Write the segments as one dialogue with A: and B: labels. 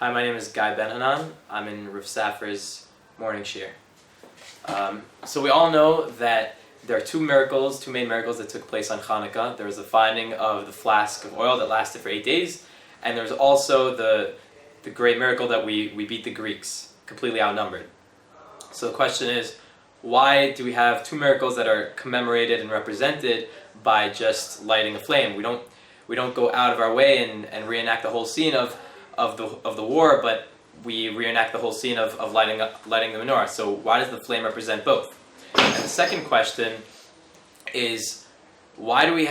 A: Hi, my name is Benhanan. I'm in Rav Safra's morning shir. So we all know that there are two main miracles that took place on Hanukkah. There was the finding of the flask of oil that lasted for 8 days, and there was also the great miracle that we beat the Greeks, completely outnumbered. So the question is, why do we have two miracles that are commemorated and represented by just lighting a flame? We don't go out of our way and reenact the whole scene of the war, but we reenact the whole scene of lighting the menorah. So why does the flame represent both? And the second question is, why do we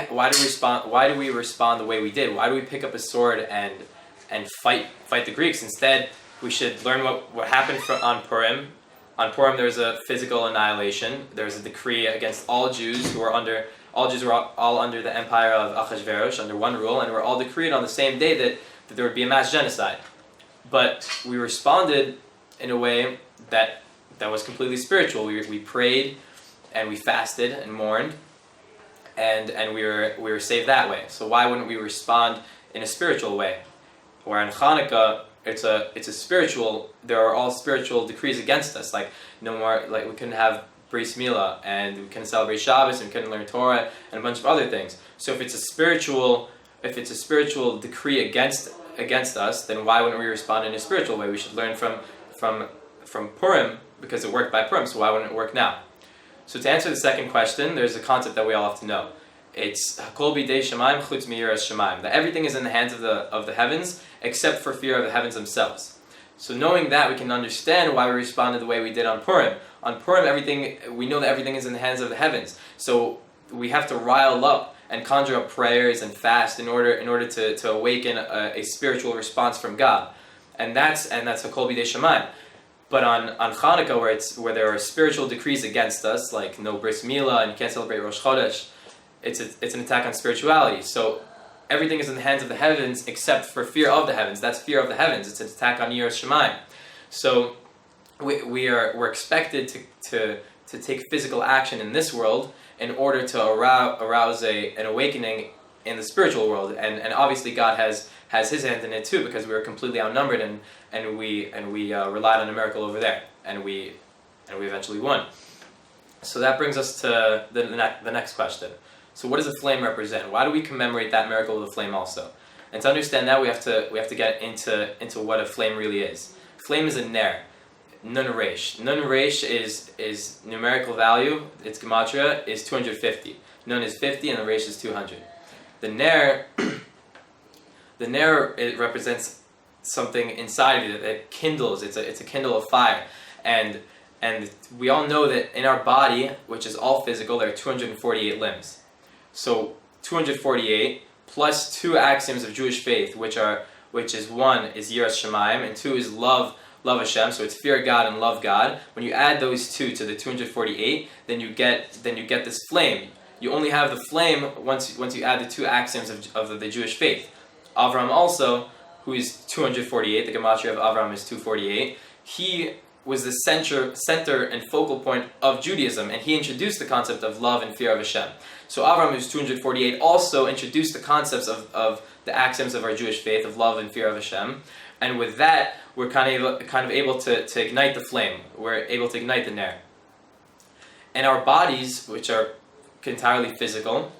A: respond the way we did? Why do we pick up a sword and fight the Greeks? Instead, we should learn what happened on Purim. On Purim, there was a physical annihilation. There was a decree against all Jews who were all under the empire of Achashverosh, under one rule, and were all decreed on the same day that there would be a mass genocide. But we responded in a way that was completely spiritual. We prayed and we fasted and mourned, and we were saved that way. So why wouldn't we respond in a spiritual way? Where in Hanukkah, it's a spiritual. There are all spiritual decrees against us. Like no more. Like we couldn't have bris milah, and we couldn't celebrate Shabbos, and we couldn't learn Torah, and a bunch of other things. So if it's a spiritual decree against us, then why wouldn't we respond in a spiritual way? We should learn from Purim, because it worked by Purim. So why wouldn't it work now? So to answer the second question, there's a concept that we all have to know. It's hakol bidei shemaim chutz miyiras shemaim, that everything is in the hands of the heavens except for fear of the heavens themselves. So knowing that, we can understand why we responded the way we did on Purim. On Purim, we know that everything is in the hands of the heavens. So we have to rile up and conjure up prayers and fast in order to awaken a spiritual response from God, and that's hakol bidei shemaim. But on Hanukkah, where there are spiritual decrees against us, like no bris milah and you can't celebrate Rosh Chodesh, it's an attack on spirituality. So everything is in the hands of the heavens except for fear of the heavens. That's fear of the heavens. It's an attack on yiras shemaim. So we're expected to take physical action in this world in order to arouse an awakening in the spiritual world, and obviously God has His hand in it too, because we were completely outnumbered and we relied on a miracle over there, and we eventually won. So that brings us to the next question. So what does the flame represent? Why do we commemorate that miracle of the flame also? And to understand that, we have to get into what a flame really is. Flame is a ner. Nun Resh. Nun Resh is numerical value. Its gematria is 250. Nun is 50 and the Resh is 200. The Ner it represents something inside of it that kindles. It's a kindle of fire, and we all know that in our body, which is all physical, there are 248 limbs. So 248 plus two axioms of Jewish faith, which is one is yiras shemaim and two is love Hashem, so it's fear God and love God. When you add those two to the 248, then you get this flame. You only have the flame once you add the two axioms of the Jewish faith. Avram also, who is 248, the gematria of Avram is 248, he was the center and focal point of Judaism, and he introduced the concept of love and fear of Hashem. So Avram, who's 248, also introduced the concepts of the axioms of our Jewish faith of love and fear of Hashem. And with that, we're kind of able to ignite the flame. We're able to ignite the ner. And our bodies, which are entirely physical,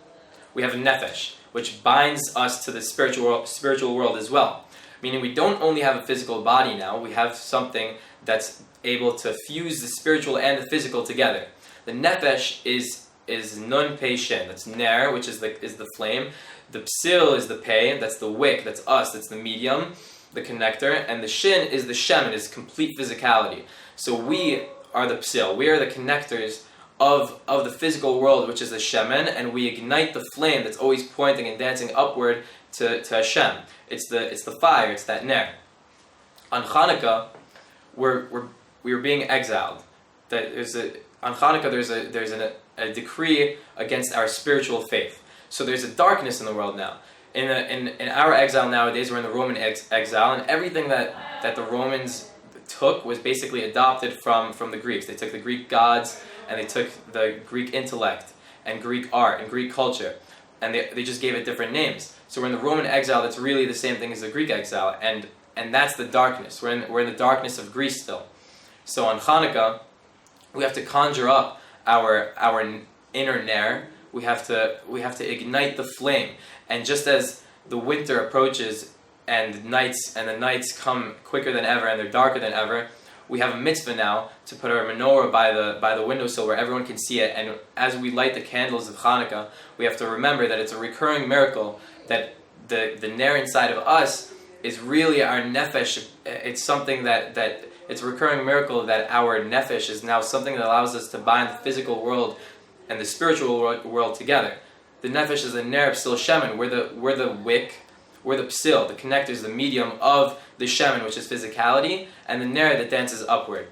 A: we have a nefesh, which binds us to the spiritual world as well. Meaning we don't only have a physical body now, we have something that's able to fuse the spiritual and the physical together. The nefesh is nun pei shin, that's ner, which is the flame. The psil is the pei, that's the wick, that's us, that's the medium, the connector, and the shin is the shemen, is complete physicality. So we are the psil, we are the connectors of the physical world, which is the shemen, and we ignite the flame that's always pointing and dancing upward to Hashem. It's the fire, it's that ner. On Hanukkah, we were being exiled. On Hanukkah there's a decree against our spiritual faith. So there's a darkness in the world now. In our exile nowadays, we're in the Roman exile, and everything that the Romans took was basically adopted from the Greeks. They took the Greek gods, and they took the Greek intellect, and Greek art, and Greek culture, and they just gave it different names. So we're in the Roman exile that's really the same thing as the Greek exile, and and that's the darkness. We're in the darkness of Greece still. So on Hanukkah, we have to conjure up our inner ner. We have to ignite the flame. And just as the winter approaches and the nights come quicker than ever and they're darker than ever, we have a mitzvah now to put our menorah by the windowsill where everyone can see it. And as we light the candles of Hanukkah, we have to remember that it's a recurring miracle, that the ner inside of us is really our nefesh. It's something that it's a recurring miracle that our nefesh is now something that allows us to bind the physical world and the spiritual world together. The nefesh is a ner psil shemen. We're the wick, we're the psil, the connectors, the medium of the shemen, which is physicality, and the ner that dances upward.